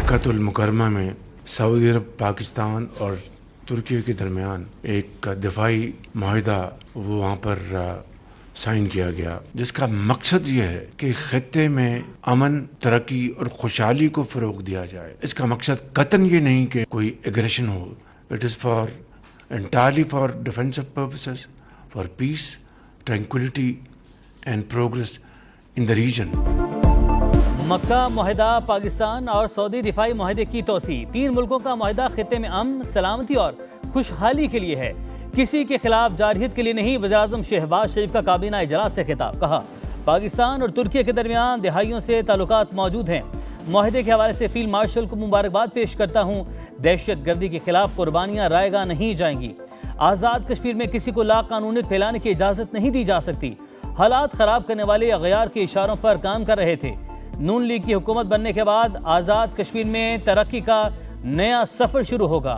मक्कातुल मुकरमा में सऊदी अरब, पाकिस्तान और तुर्की के दरमियान एक दिफाई माहिदा वो वहाँ पर साइन किया गया, जिसका मकसद ये है कि खित्ते में अमन, तरक्की और खुशहाली को फ़रोग दिया जाए। इसका मकसद कतन ये नहीं कि कोई एग्रेशन हो। It is for entirely for defensive purposes, for peace, tranquility and progress in the region. मक्का मुआहदा, पाकिस्तान और सऊदी दिफाई मुआहदे की तोसी। 3 मुल्कों का मुआहदा खित्ते में अमन, सलामती और खुशहाली के लिए है, किसी के खिलाफ जारहियत के लिए नहीं। वज़ीर-ए-आज़म शहबाज शरीफ का काबीना इजलास से खिताब। कहा, पाकिस्तान और तुर्की के दरमियान दहाइयों से ताल्लुकात मौजूद हैं। मुआहदे के हवाले से फील्ड मार्शल को मुबारकबाद पेश करता हूँ। दहशत गर्दी के खिलाफ कुर्बानियाँ रायगा नहीं जाएंगी। आज़ाद कश्मीर में किसी को लाकानूनी फैलाने की इजाज़त नहीं दी जा सकती। हालात ख़राब करने वाले अगयार के इशारों पर काम कर रहे थे। नून लीग की हुकूमत बनने के बाद आज़ाद कश्मीर में तरक्की का नया सफ़र शुरू होगा।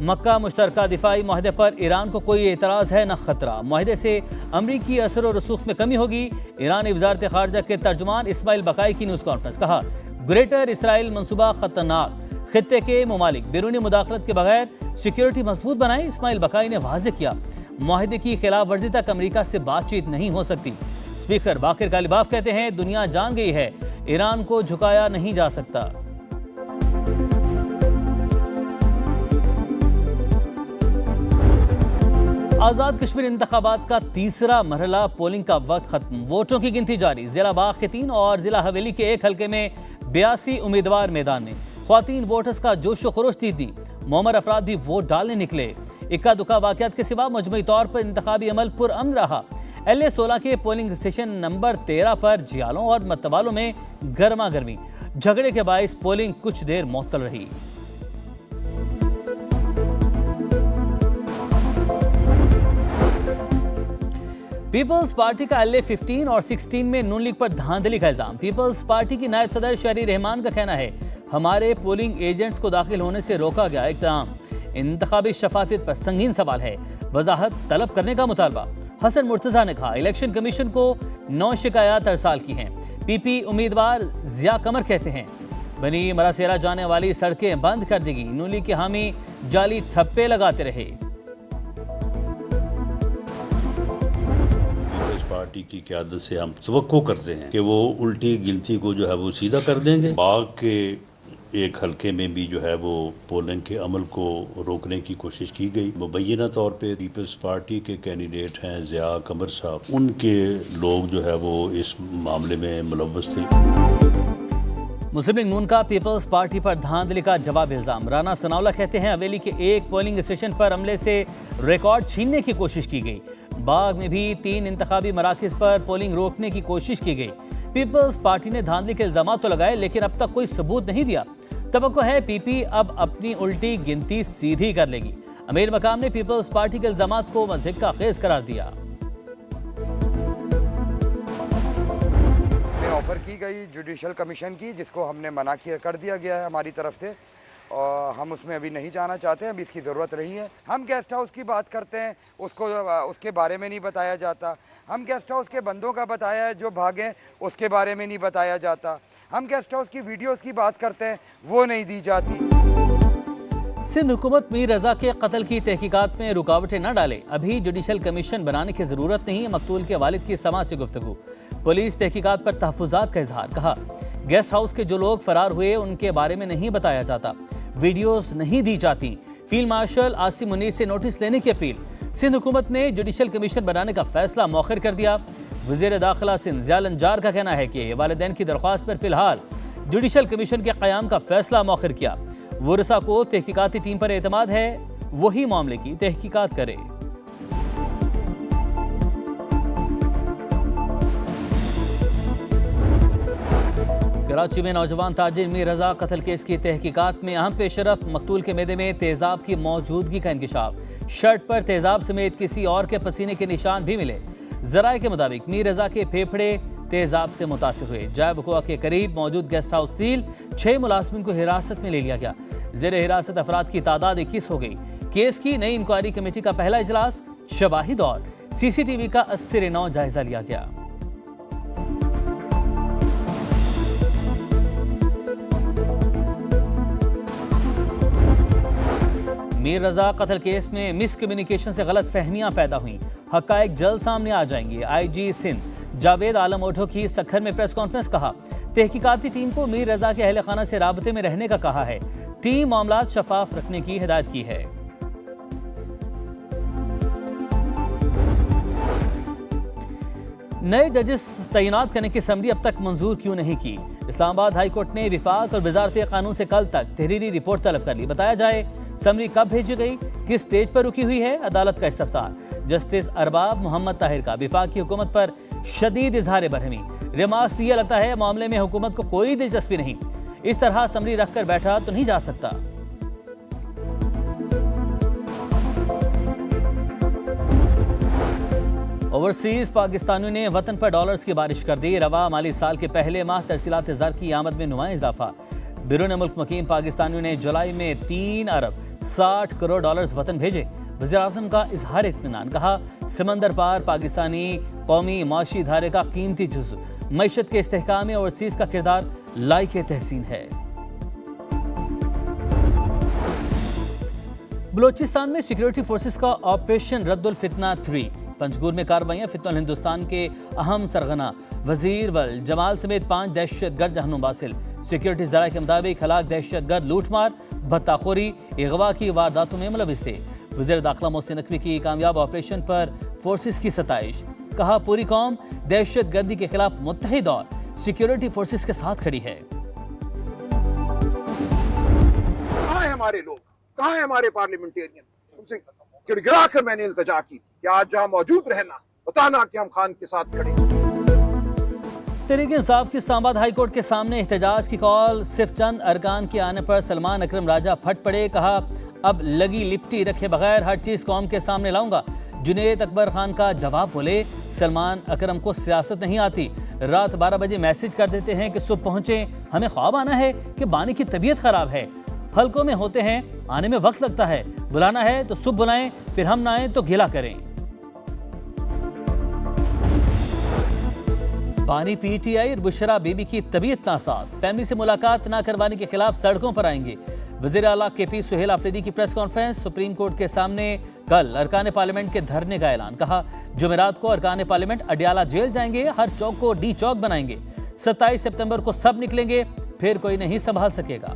मक्का मुश्तरका दिफाई मुआहदे पर ईरान को कोई एतराज़ है न ख़तरा। मुआहदे से अमरीकी असर और रसूख में कमी होगी। ईरानी वज़ारत ख़ारजा के तर्जुमान इस्माइल बकाई की न्यूज़ कॉन्फ्रेंस। कहा, ग्रेटर इसराइल मनसूबा ख़तरनाक, खित्ते के ममालिक बैरूनी मुदाखलत के बगैर सिक्योरिटी मजबूत बनाए। इस्माइल बकाई ने वाज़ेह किया, मुआहदे की खिलाफ वर्जी तक अमरीका से बातचीत नहीं हो सकती। स्पीकर बाकिर गालिबाफ कहते हैं, दुनिया जान गई है ईरान को झुकाया नहीं जा सकता। आज़ाद कश्मीर इंतखाबात का तीसरा मरहला पोलिंग का वक्त खत्म। वोटों की गिनती जारी। जिला बाग के 3 और जिला हवेली के 1 हल्के में 82 उम्मीदवार मैदान में। ख्वातीन वोटर्स का जोश व खरोश दीदी। मोमर अफराद भी वोट डालने निकले। इक्का दुक्का वाक़यात के सिवा मजमूई तौर पर इंतखाबी अमल पुरअमन रहा। LA 16 के पोलिंग स्टेशन नंबर 13 पर जियालों और मतवालों में गर्मा गर्मी। झगड़े के बायस पोलिंग कुछ देर मुअत्तल रही। पीपल्स पार्टी का LA 15 और 16 में नून लीग पर धांधली का इल्जाम। पीपल्स पार्टी की नायब सदर शहरी रहमान का कहना है, हमारे पोलिंग एजेंट्स को दाखिल होने से रोका गया। इक़्तिदाम इंतखाबी शफाफियत पर संगीन सवाल है, वजाहत तलब करने का मुतालबा। हसन मुर्तज़ा ने कहा, इलेक्शन कमीशन को 9 शिकायत अरसाल की हैं। PP उम्मीदवार जिया कमर कहते हैं, बनी मरासेरा जाने वाली सड़कें बंद कर देगी। नून लीग के हामी जाली ठप्पे लगाते रहे। पार्टी की क़यादत से हम तवक्को करते हैं कि वो उल्टी गिनती को जो है वो सीधा कर देंगे। बाग के 1 हल्के में भी जो है वो पोलिंग के अमल को रोकने की कोशिश की गई। मुबैना तौर पे पीपल्स पार्टी के कैंडिडेट हैं जिया कमर साहब, उनके लोग जो है वो इस मामले में मुलव्वस थे। मुस्लिम लीग नून का पीपल्स पार्टी पर धांधली का जवाब इल्जाम। राना सनाउल्लाह कहते हैं, हवेली के 1 पोलिंग स्टेशन पर अमले से रिकॉर्ड छीनने की कोशिश की गई। बाग में भी 3 इंतखाबी मराकज़ पर पोलिंग रोकने की कोशिश की गई। पीपल्स पार्टी ने धांधली के इल्जाम तो लगाए, लेकिन अब तक कोई सबूत नहीं दिया। तवक्को है PP अब अपनी उल्टी गिनती सीधी कर लेगी। अमीर मकाम ने पीपल्स पार्टी के इल्जाम को मज़हिक का खेज करार दिया। ऑफर की गई जुडिशल कमीशन की, जिसको हमने मना कर दिया गया है हमारी तरफ से, और हम उसमें अभी नहीं जाना चाहते हैं। अभी इसकी ज़रूरत नहीं है। हम गेस्ट हाउस की बात करते हैं, उसके बारे में नहीं बताया जाता। हम गेस्ट हाउस के बंदों का बताया है जो भागे, उसके बारे में नहीं बताया जाता। हम गेस्ट हाउस की वीडियोस की बात करते हैं, वो नहीं दी जाती। सिंध हुकूमत मीर रजा के कत्ल की तहकीकात में रुकावटें न डाले। अभी जुडिशल कमीशन बनाने की ज़रूरत नहीं है। मकतूल के वालिद की समा से गुफ्तगू। पुलिस तहकीकात पर तहफ़्फ़ुज़ात का इजहार। कहा, गेस्ट हाउस के जो लोग फरार हुए उनके बारे में नहीं बताया जाता, वीडियोस नहीं दी जाती। फील्ड मार्शल आसिम मुनीर से नोटिस लेने की अपील। सिंध हुकूमत ने जुडिशल कमीशन बनाने का फैसला मौखर कर दिया। वज़ीर दाखिला सिंध ज़िया लंजार का कहना है कि वालिदैन की दरख्वास्त पर फिलहाल जुडिशल कमीशन के क़याम का फैसला मौखर किया। वरसा को तहकीकाती टीम पर एतमाद है, वही मामले की तहकीकात करे। कराची में नौजवान ताजिर मीर रजा कत्ल केस की तहकीकात में अहम पेशरफ्त। मकतूल के मैदे में तेजाब की मौजूदगी का इंकशाफ। शर्ट पर तेजाब समेत किसी और के पसीने के निशान भी मिले। जराये के मुताबिक मीर रजा के फेफड़े तेजाब से मुतासिर हुए। जाय वक़ुआ के करीब मौजूद गेस्ट हाउस सील। 6 मुलाजमिन को हिरासत में ले लिया गया। ज़ेर हिरासत अफराद की तादाद 21 हो गई। केस की नई इंक्वायरी कमेटी का पहला इजलास। शवाहिद और सीसीटीवी का 80-9 जायजा लिया गया। मीर रजा कत्ल केस में मिस कम्युनिकेशन से गलत फहमियां पैदा हुई, हकायक जल्द सामने आ जाएंगे। आईजी सिंध जावेद आलम ओढो की सखर में प्रेस कॉन्फ्रेंस। कहा, तहकीकाती टीम को मीर रजा के अहल खाना से राबते में रहने का कहा है। टीम मामलात शफाफ रखने की हिदायत की है। नए जजेस तैनात करने की समरी अब तक मंजूर क्यों नहीं की? इस्लामाबाद हाई कोर्ट ने विफाक और वजारत कानून से कल तक तहरीरी रिपोर्ट तलब कर ली। बताया जाए समरी कब भेजी गई, किस स्टेज पर रुकी हुई है? अदालत का इस्तफसार। जस्टिस अरबाब मोहम्मद ताहिर का विफाक की हुकूमत पर शदीद इजहार बरहमी। रिमार्क्स दिया, लगता है मामले में हुकूमत को कोई दिलचस्पी नहीं, इस तरह समरी रखकर बैठा तो नहीं जा सकता। ओवरसीज पाकिस्तानियों ने वतन पर डॉलर्स की बारिश कर दी। रवा माली साल के पहले माह तरसीलात ज़र की आमद में नुमाया इजाफा। बिरून मुल्क मुकीम पाकिस्तानियों ने जुलाई में 3 अरब 60 करोड़ डॉलर्स वतन भेजे। वज़ीर-ए-आज़म का इजहार इत्मीनान। कहा, समंदर पार पाकिस्तानी कौमी माशी धारे का कीमती जुज़्व। मईशत के इस्तेहकाम में ओवरसीज का किरदार लायक तहसीन है। बलोचिस्तान में सिक्योरिटी फोर्सेस का ऑपरेशन रद्दुल फितना 3। पंजगुर में कार्रवाइयां। फितनुल हिंदुस्तान के अहम सरगना वजीर वल जमाल समेत 5 दहशतगर्द जहन्नुम वासिल। सिक्योरिटी ज़राए के मुताबिक हलाक दहशतगर्द लूटमार, भत्ताखोरी, अगवा की वारदातों में मुलविस थे। वज़ीर दाखिला मोहसिन नकवी की कामयाब ऑपरेशन पर फोर्सेस की सताइश। कहा, पूरी कौम दहशतगर्दी के खिलाफ मुत्तहिद और सिक्योरिटी फोर्सेस के साथ खड़ी है। कहाँ है हमारे लोग, कहाँ है हमारे पार्लियामेंटेरियन? उनसे गिड़गिड़ा कर मैंने इल्तजा की कि आज जहाँ मौजूद रहना, बताना कि हम खान के साथ खड़े। तहरीक इंसाफ की इस्लामाबाद हाई कोर्ट के सामने एहतजाज की कॉल। सिर्फ चंद अरकान के आने पर सलमान अकरम राजा फट पड़े। कहा, अब लगी लिपटी रखे बगैर हर चीज कौम के सामने लाऊंगा। जुनेद अकबर खान का जवाब। बोले, सलमान अकरम को सियासत नहीं आती। रात 12 बजे मैसेज कर देते हैं कि सुबह पहुंचे, हमें ख्वाब आना है कि बानी की तबीयत खराब है। हल्कों में होते हैं, आने में वक्त लगता है। बुलाना है तो सुबह बुलाएं, फिर हम ना आए तो गिला करें। बानी पीटीआई और बुशरा बीबी की तबीयत नासाज। फैमिली से मुलाकात ना करवाने के खिलाफ सड़कों पर आएंगे। वज़ीर आला केपी सुहेल आफरीदी की प्रेस कॉन्फ्रेंस। सुप्रीम कोर्ट के सामने कल अरकान पार्लियामेंट के धरने का ऐलान। कहा, जुमेरात को अरकान पार्लियामेंट अडियाला जेल जाएंगे, हर चौक को डी चौक बनाएंगे। 27 सितंबर को सब निकलेंगे, फिर कोई नहीं संभाल सकेगा।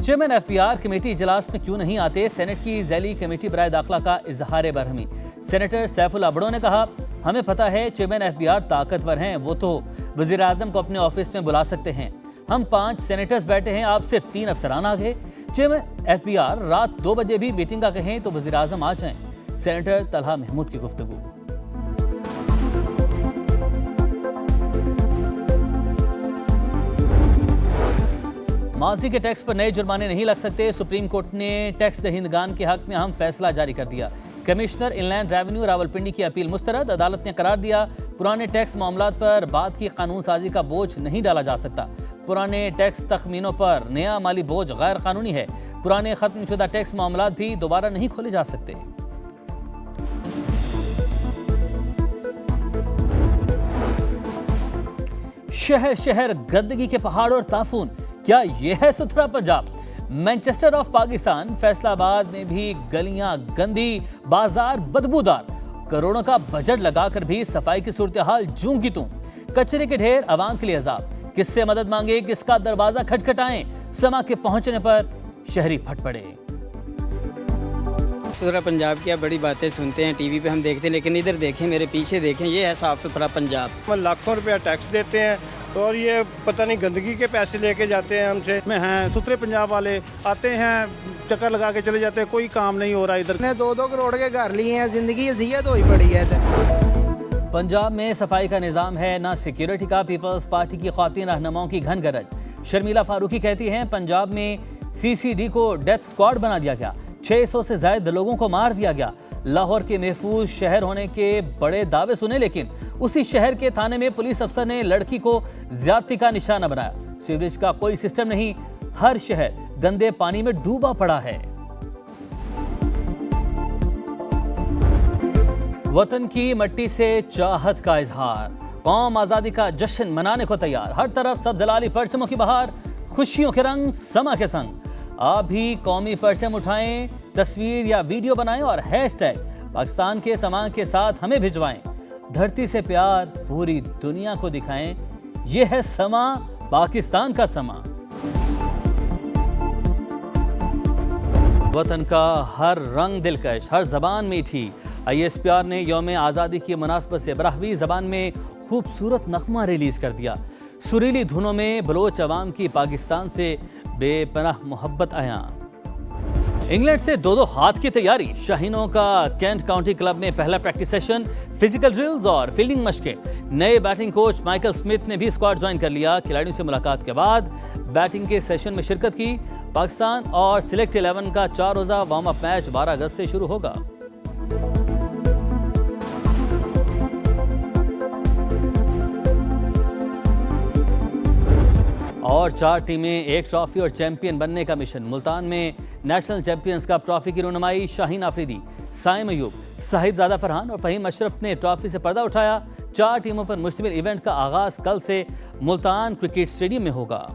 चेयरमैन एफबीआर कमेटी इजलास में क्यों नहीं आते? सेनेट की ज़ैली कमेटी बराए दाखिला का इजहार बरहमी। सेनेटर सैफुल अबड़ो ने कहा, हमें पता है चेयरमैन एफबीआर ताकतवर हैं, वो तो वज़ीर आज़म को अपने ऑफिस में बुला सकते हैं। हम 5 सेनेटर्स बैठे हैं, आप सिर्फ 3 अफसरान आ गए। चेयरमैन एफबीआर रात 2 बजे भी मीटिंग का कहें तो वज़ीर आज़म आ जाएं। सेनेटर तलहा महमूद की गुफ्तगू। माजी के टैक्स पर नए जुर्माने नहीं लग सकते। सुप्रीम कोर्ट ने टैक्स दहिंदगान के हक में अहम फैसला जारी कर दिया। कमिश्नर इनलैंड रेवेन्यू रावलपिंडी की अपील मुस्तरद। अदालत ने करार दिया, पुराने टैक्स मामलात पर बाद की कानून साजी का बोझ नहीं डाला जा सकता। पुराने टैक्स तखमीनों पर नया माली बोझ गैर कानूनी है। पुराने खत्म शुदा टैक्स मामलात भी दोबारा नहीं खोले जा सकते। शहर शहर गंदगी के पहाड़ और ताफून, क्या यह है सुथरा पंजाब? मैनचेस्टर ऑफ पाकिस्तान फैसलाबाद में भी गलियां गंदी, बाजार बदबूदार। करोड़ों का बजट लगाकर भी सफाई की सूरत हाल जूं की तूं। कचरे के ढेर, आवाम के लिए अजाब। किससे मदद मांगे, किसका दरवाजा खटखटाएं? समा के पहुंचने पर शहरी फट पड़े। सुथरा पंजाब की बड़ी बातें सुनते हैं टीवी पे हम देखते हैं, लेकिन इधर देखें, मेरे पीछे देखें, ये है साफ सुथरा पंजाब। हम लाखों रुपया टैक्स देते हैं और ये पता नहीं गंदगी के पैसे लेके जाते हैं हमसे। में हैं सुथरे पंजाब वाले, आते हैं चक्कर लगा के चले जाते हैं, कोई काम नहीं हो रहा इधर। ने 2-2 करोड़ के घर लिए हैं, जिंदगी अजियत हुई पड़ी है इधर। पंजाब में सफाई का निज़ाम है, ना सिक्योरिटी का। पीपल्स पार्टी की ख्वातीन रहनुमाओं की घन गरज। शर्मिला फारूकी कहती हैं, पंजाब में CCD को डेथ स्क्वाड बना दिया गया, 600 से ज्यादा लोगों को मार दिया गया। लाहौर के महफूज शहर होने के बड़े दावे सुने, लेकिन उसी शहर के थाने में पुलिस अफसर ने लड़की को ज्यादती का निशाना बनाया। सीवरेज का कोई सिस्टम नहीं, हर शहर गंदे पानी में डूबा पड़ा है। वतन की मिट्टी से चाहत का इजहार, कौम आजादी का जश्न मनाने को तैयार। हर तरफ सब जलाली परचमों की बहार, खुशियों के रंग समा के संग। आप भी कौमी परचम उठाएं, तस्वीर या वीडियो बनाएं और हैशटैग पाकिस्तान के समा के साथ हमें भिजवाएं। धरती से प्यार पूरी दुनिया को दिखाएं। यह है समा, पाकिस्तान का समा। वतन का हर रंग दिलकश, हर जबान मीठी। ISPR ने यौम आज़ादी की मुनासबत से बराहवी जबान में खूबसूरत नगमा रिलीज कर दिया। सुरीली धुनों में बलोच अवाम की पाकिस्तान से बेपनाह मोहब्बत आया। इंग्लैंड से 2-2 हाथ की तैयारी। शाहीनों का कैंट काउंटी क्लब में पहला प्रैक्टिस सेशन, फिजिकल ड्रिल्स और फील्डिंग मशकें। नए बैटिंग कोच माइकल स्मिथ ने भी स्क्वाड ज्वाइन कर लिया। खिलाड़ियों से मुलाकात के बाद बैटिंग के सेशन में शिरकत की। पाकिस्तान और सिलेक्ट 11 का 4 रोजा वार्म अप मैच 12 अगस्त से शुरू होगा। और 4 टीमें, 1 ट्रॉफी और चैंपियन बनने का मिशन। मुल्तान में नेशनल चैंपियंस कप ट्रॉफी की रुनुमाई। शाहीन आफरीदी, साइम अयूब, साहिबजादा फरहान और फहीम अशरफ ने ट्रॉफी से पर्दा उठाया। 4 टीमों पर मुश्तमिल इवेंट का आगाज कल से मुल्तान क्रिकेट स्टेडियम में होगा।